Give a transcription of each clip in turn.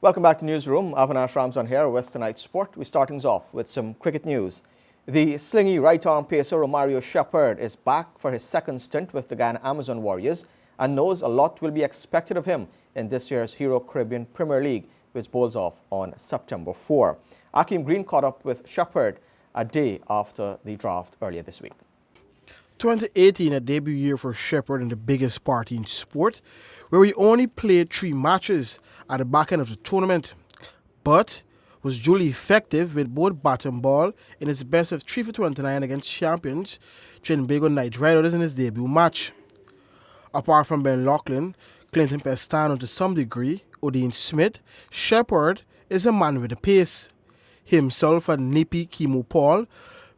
Welcome back to Newsroom. Avinash Ramzan here with tonight's sport. We're starting off with some cricket news. The slingy right-arm pacer Romario Shepherd is back for his second stint with the Guyana Amazon Warriors and knows a lot will be expected of him in this year's Hero Caribbean Premier League, which bowls off on September 4. Akeem Green caught up with Shepherd a day after the draft earlier this week. 2018, a debut year for Shepherd in the biggest party in sport, where he only played 3 matches at the back end of the tournament, but was duly effective with both bat and ball in his best of 3 for 29 against champions Trinbago Knight Riders in his debut match. Apart from Ben Lachlan, Clinton Pestano to some degree, Odean Smith, Shepherd is a man with a pace. Himself and Nippy Kimo Paul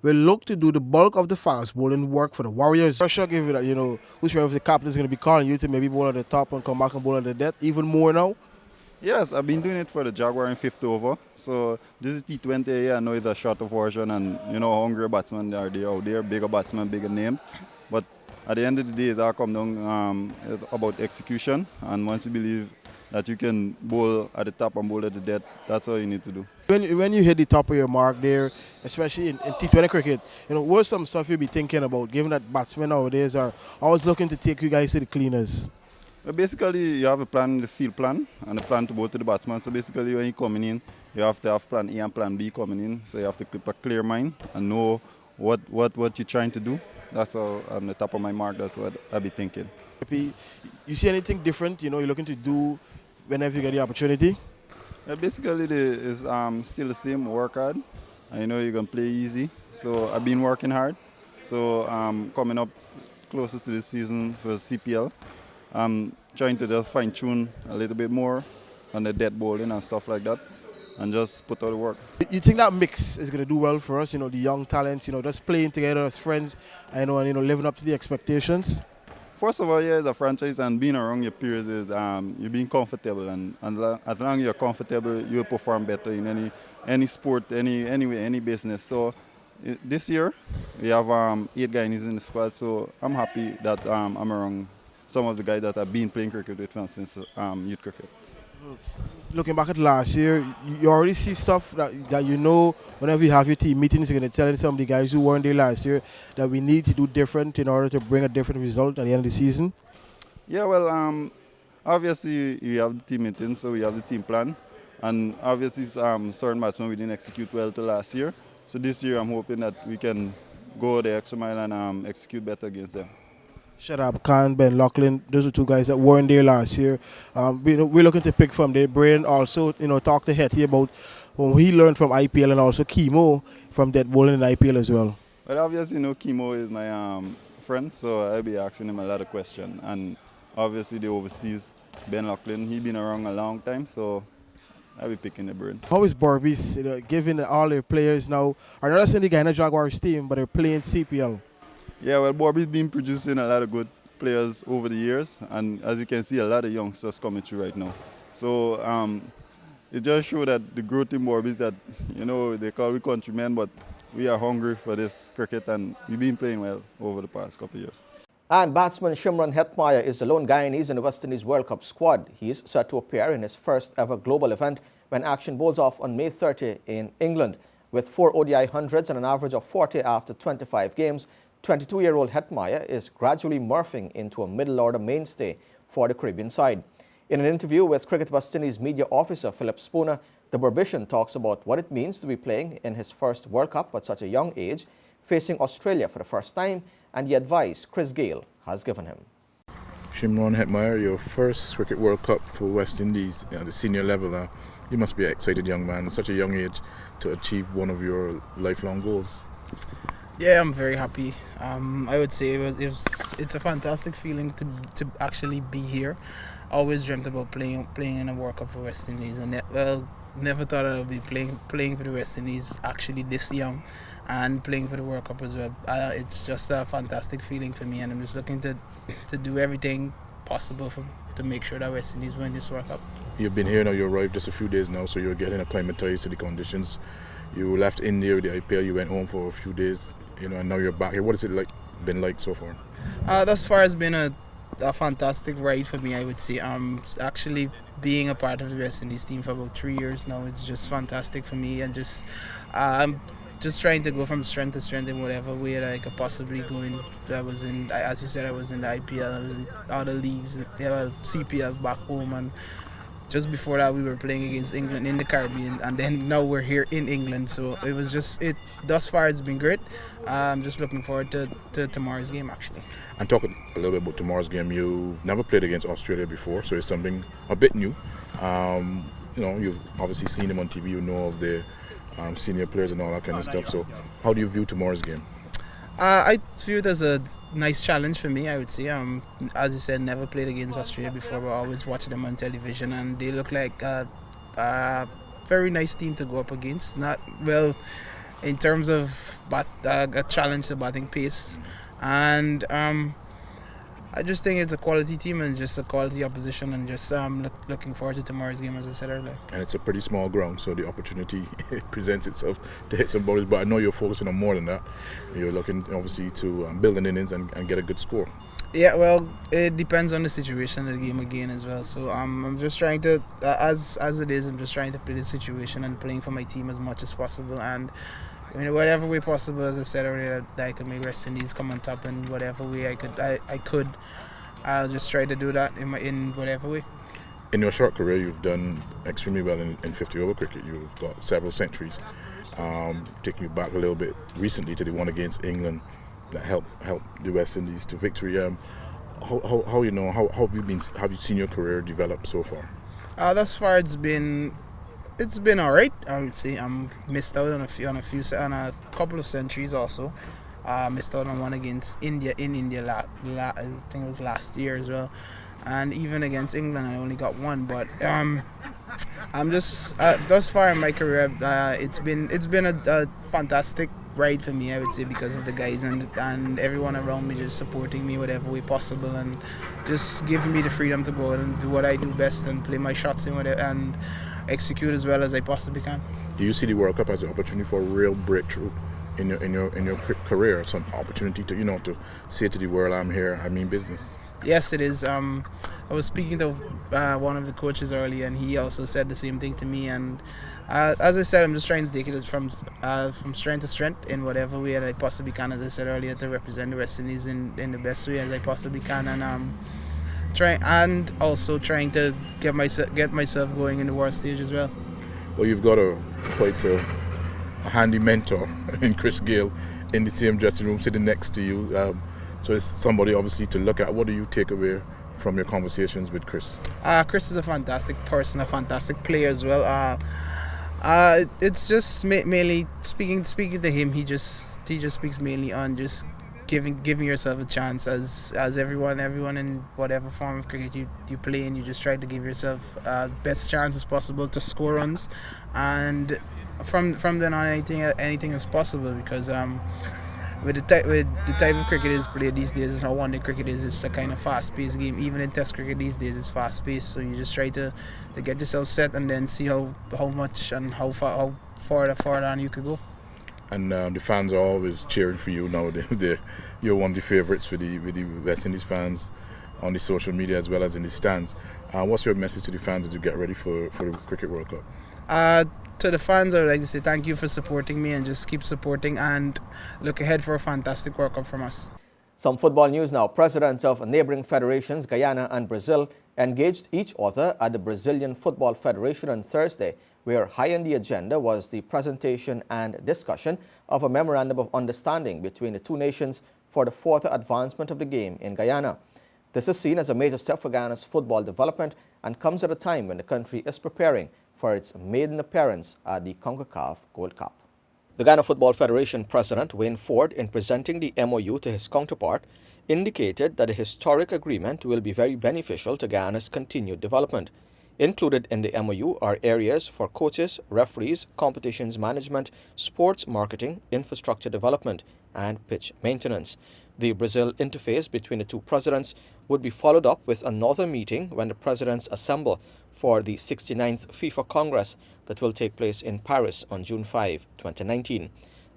will look to do the bulk of the fast bowling work for the Warriors. Pressure give you that, whichever of the captain is going to be calling you to maybe bowl at the top and come back and bowl at the death, even more now? Yes, I've been doing it for the Jaguar in 5th over. So this is T20, I know it's a shorter version and, hungrier batsmen are there out there, bigger batsmen, bigger names. But at the end of the day, it's all come down about execution. And once you believe that you can bowl at the top and bowl at the death, that's all you need to do. When you hit the top of your mark there, especially in T20 cricket, what's some stuff you'll be thinking about, given that batsmen nowadays are always looking to take you guys to the cleaners? Well, basically, you have a plan, the field plan, and a plan to both to the batsman. So basically, when you're coming in, you have to have plan A and plan B coming in. So you have to keep a clear mind and know what you're trying to do. That's all on the top of my mark. That's what I'll be thinking. You see anything different, you're looking to do whenever you get the opportunity? Basically, it's still the same, work hard. And you can play easy. So I've been working hard. So coming up closest to this season for CPL, I'm trying to just fine-tune a little bit more on the dead bowling and stuff like that, and just put out the work. You think that mix is going to do well for us, the young talents, just playing together as friends, and living up to the expectations? First of all, yeah, the franchise and being around your peers is you're being comfortable, and as long as you're comfortable, you'll perform better in any sport, any business. So this year we have 8 Guyanese in the squad, so I'm happy that I'm around some of the guys that I've been playing cricket with since youth cricket. Looking back at last year, you already see stuff that whenever you have your team meetings, you're going to tell some of the guys who weren't there last year that we need to do different in order to bring a different result at the end of the season? Yeah, well, obviously you have the team meeting, so we have the team plan. And obviously certain batsmen we didn't execute well to last year. So this year I'm hoping that we can go the extra mile and execute better against them. Shadab Khan, Ben Lachlan, those are 2 guys that weren't there last year. We're looking to pick from their brain. Also, talk to Hetty about what he learned from IPL and also Kimo from dead bowling in IPL as well. Well, obviously, Kimo is my friend, so I'll be asking him a lot of questions. And obviously, the overseas, Ben Lachlan, he's been around a long time, so I'll be picking the brains. How is Barbies, given that all their players now are not in the Guyana Jaguars team, but they're playing CPL? Yeah, well, Bobby's been producing a lot of good players over the years, and as you can see, a lot of youngsters coming through right now. So it just shows that the growth in Bobby's that, they call we countrymen, but we are hungry for this cricket, and we've been playing well over the past couple of years. And batsman Shimron Hetmyer is the lone Guyanese in the West Indies World Cup squad. He is set to appear in his first ever global event when action bowls off on May 30 in England. With 4 ODI hundreds and an average of 40 after 25 games, 22-year-old Hetmyer is gradually morphing into a middle-order mainstay for the Caribbean side. In an interview with Cricket West Indies media officer Philip Spooner, the Barbician talks about what it means to be playing in his first World Cup at such a young age, facing Australia for the first time, and the advice Chris Gale has given him. Shimron Hetmyer, your first Cricket World Cup for West Indies at the senior level. You must be an excited young man at such a young age to achieve one of your lifelong goals. Yeah, I'm very happy. I would say it's a fantastic feeling to actually be here. I always dreamt about playing in a World Cup for West Indies, and never thought I would be playing for the West Indies actually this young, and playing for the World Cup as well. It's just a fantastic feeling for me, and I'm just looking to do everything possible to make sure that West Indies win this World Cup. You've been here now, you arrived just a few days now, so you're getting acclimatized to the conditions. You left India with the IPL, you went home for a few days, and now you're back here. What has it been like so far? Thus far it's been a fantastic ride for me, I would say. Actually being a part of the West Indies team for about 3 years now. It's just fantastic for me, and just I'm just trying to go from strength to strength in whatever way that I could possibly go in. As you said, I was in the IPL, I was in other leagues, CPL back home, and just before that we were playing against England in the Caribbean, and then now we're here in England. So it was just thus far it's been great. I'm just looking forward to tomorrow's game actually. And talk a little bit about tomorrow's game. You've never played against Australia before, so it's something a bit new. You've obviously seen them on TV, you know of the senior players and all that kind of stuff. So how do you view tomorrow's game? I view it as a nice challenge for me, I would say. As you said, never played against Australia before, but I always watch them on television, and they look like a very nice team to go up against. Not well in terms of a challenge to batting pace, and I just think it's a quality team and just a quality opposition, and just looking forward to tomorrow's game, as I said earlier. And it's a pretty small ground, so the opportunity presents itself to hit some bowlers. But I know you're focusing on more than that. You're looking obviously to build an innings and get a good score. Yeah, well, it depends on the situation of the game again as well. So I'm just trying to, as it is, I'm just trying to play the situation and playing for my team as much as possible. And whatever way possible, as I said earlier, that I could make West Indies come on top in whatever way I could. I'll just try to do that in whatever way. In your short career, you've done extremely well in 50-over cricket. You've got several centuries. Taking you back a little bit recently to the one against England that helped the West Indies to victory. How have you seen your career develop so far? Thus far, it's been all right. I would say I'm missed out on a couple of centuries also. Missed out on one against India in India. I think it was last year as well, and even against England I only got one. But I'm just thus far in my career, it's been a fantastic ride for me, I would say, because of the guys and everyone around me just supporting me whatever way possible, and just giving me the freedom to go and do what I do best and play my shots and execute as well as I possibly can. Do you see the World Cup as an opportunity for a real breakthrough in your career, some opportunity to say to the world, I'm here, I mean business? Yes, it is. I was speaking to one of the coaches earlier, and he also said the same thing to me. And as I said, I'm just trying to take it from strength to strength in whatever way that I possibly can. As I said earlier, to represent the West Indies in the best way as I possibly can, and trying to get myself going in the world stage as well. Well, you've got quite a handy mentor in Chris Gale in the same dressing room, sitting next to you. So it's somebody obviously to look at. What do you take away from your conversations with Chris? Chris is a fantastic person, a fantastic player as well. It's just mainly speaking to him. He just speaks mainly on just giving yourself a chance, as everyone in whatever form of cricket you play in. You just try to give yourself best chance as possible to score runs, and from then on anything is possible, because with the type of cricket is played these days, it's not one-day cricket is. It's a kind of fast-paced game. Even in Test cricket these days, it's fast-paced. So you just try to get yourself set and then see how much and how far on you could go. And the fans are always cheering for you now. You're one of the favourites with the West Indies fans on the social media as well as in the stands. What's your message to the fans as you get ready for the Cricket World Cup? To the fans, I would like to say thank you for supporting me, and just keep supporting, and look ahead for a fantastic World Cup from us. Some football news now. Presidents of neighboring federations, Guyana and Brazil, engaged each other at the Brazilian Football Federation on Thursday, where high on the agenda was the presentation and discussion of a memorandum of understanding between the two nations for the further advancement of the game in Guyana. This is seen as a major step for Guyana's football development and comes at a time when the country is preparing for its maiden appearance at the CONCACAF Gold Cup. The Ghana Football Federation President Wayne Ford, in presenting the MOU to his counterpart, indicated that the historic agreement will be very beneficial to Guyana's continued development. Included in the MOU are areas for coaches, referees, competitions management, sports marketing, infrastructure development, and pitch maintenance. The Brazil interface between the two presidents would be followed up with another meeting when the presidents assemble for the 69th FIFA Congress that will take place in Paris on June 5, 2019.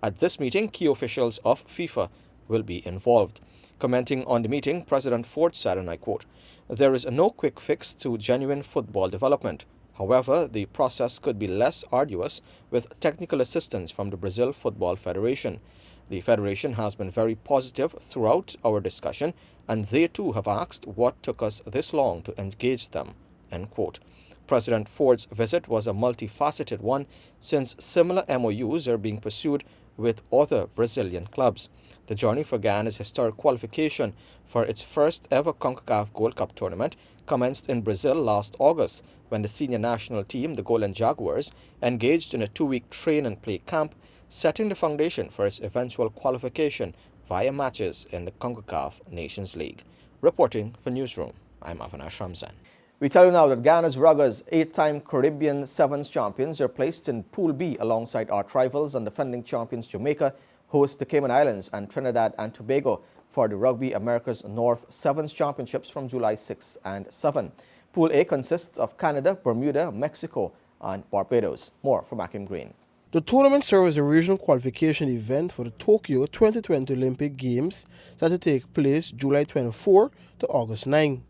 At this meeting, key officials of FIFA will be involved. Commenting on the meeting, President Ford said, and I quote, "There is no quick fix to genuine football development. However, the process could be less arduous with technical assistance from the Brazil Football Federation. The federation has been very positive throughout our discussion, and they too have asked what took us this long to engage them." End quote. President Ford's visit was a multifaceted one, since similar MOUs are being pursued with other Brazilian clubs. The journey for Ghana's historic qualification for its first ever CONCACAF Gold Cup tournament commenced in Brazil last August, when the senior national team, the Golden Jaguars, engaged in a 2-week train and play camp, setting the foundation for its eventual qualification via matches in the CONCACAF Nations League. Reporting for Newsroom, I'm Avinash Ramzan. We tell you now that Ghana's Ruggers, 8-time Caribbean Sevens champions, are placed in Pool B alongside arch rivals and defending champions Jamaica, host the Cayman Islands and Trinidad and Tobago for the Rugby America's North Sevens Championships from July 6 and 7. Pool A consists of Canada, Bermuda, Mexico and Barbados. More from Akim Green. The tournament serves as a regional qualification event for the Tokyo 2020 Olympic Games that will take place July 24 to August 9.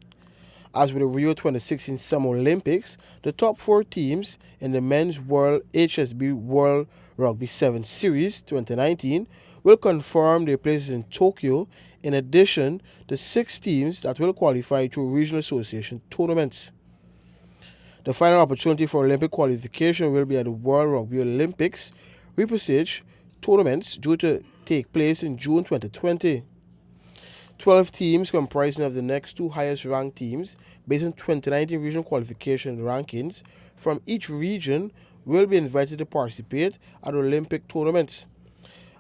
As with the Rio 2016 Summer Olympics, the top 4 teams in the Men's World HSB World Rugby 7 Series 2019 will confirm their places in Tokyo, in addition to 6 teams that will qualify through regional association tournaments. The final opportunity for Olympic qualification will be at the World Rugby Olympics repesage tournaments due to take place in June 2020. 12 teams comprising of the next 2 highest ranked teams based on 2019 regional qualification rankings from each region will be invited to participate at Olympic tournaments.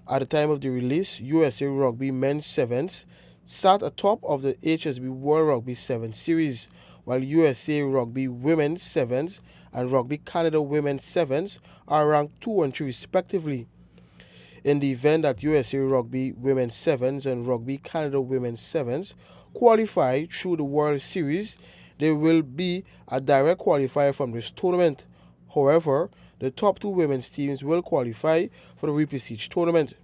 At the time of the release, USA Rugby Men's Sevens sat atop of the HSB World Rugby 7 Series, while USA Rugby Women's Sevens and Rugby Canada Women's Sevens are ranked 2 and 3 respectively. In the event that USA Rugby Women's Sevens and Rugby Canada Women's Sevens qualify through the World Series, there will be a direct qualifier from this tournament. However, the top 2 women's teams will qualify for the repesage tournament.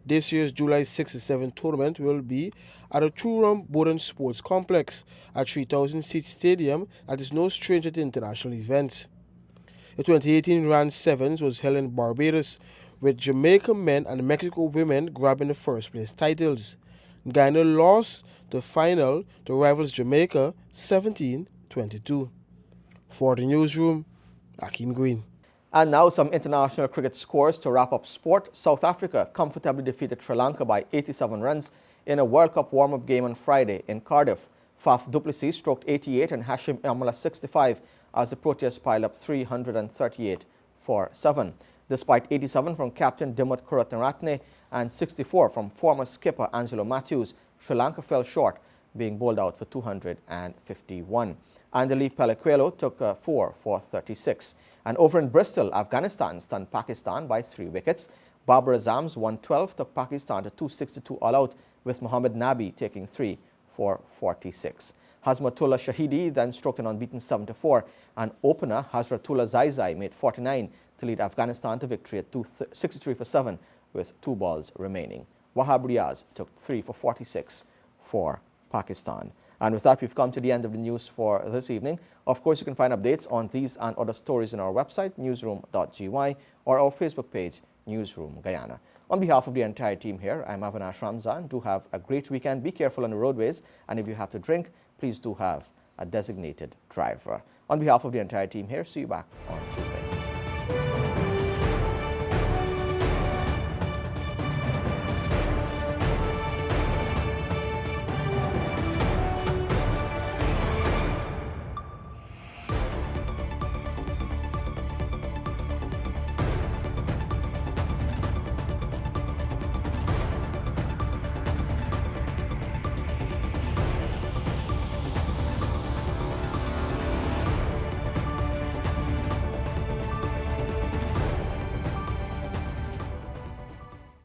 This year's July 6 to 7 tournament will be at a 2-room Bowden Sports Complex at 3,000-seat stadium that is no stranger to international events. The 2018 Round Sevens was held in Barbados, with Jamaica men and Mexico women grabbing the first place titles. Ghana lost the final to rivals Jamaica 17-22. For the Newsroom, Akim Green. And now some international cricket scores to wrap up sport. South Africa comfortably defeated Sri Lanka by 87 runs in a World Cup warm-up game on Friday in Cardiff. Faf du Plessis stroked 88 and Hashim Amla 65 as the Proteas piled up 338 for 7. Despite 87 from captain Dimut Kuratnaratne and 64 from former skipper Angelo Matthews, Sri Lanka fell short, being bowled out for 251. Andali Pelequelo took 4 for 36. And over in Bristol, Afghanistan stunned Pakistan by 3 wickets. Babar Azam's 112 took Pakistan to 262 all-out, with Mohammad Nabi taking 3 for 46. Hazmatullah Shahidi then stroked an unbeaten 74, and opener Hazratullah Zaizai made 49 to lead Afghanistan to victory at 63 for 7 with 2 balls remaining. Wahab Riaz took 3 for 46 for Pakistan. And with that, we've come to the end of the news for this evening. Of course, you can find updates on these and other stories on our website, newsroom.gy, or our Facebook page, Newsroom Guyana. On behalf of the entire team here, I'm Avinash Ramzan. Do have a great weekend. Be careful on the roadways. And if you have to drink, please do have a designated driver. On behalf of the entire team here, see you back on Tuesday.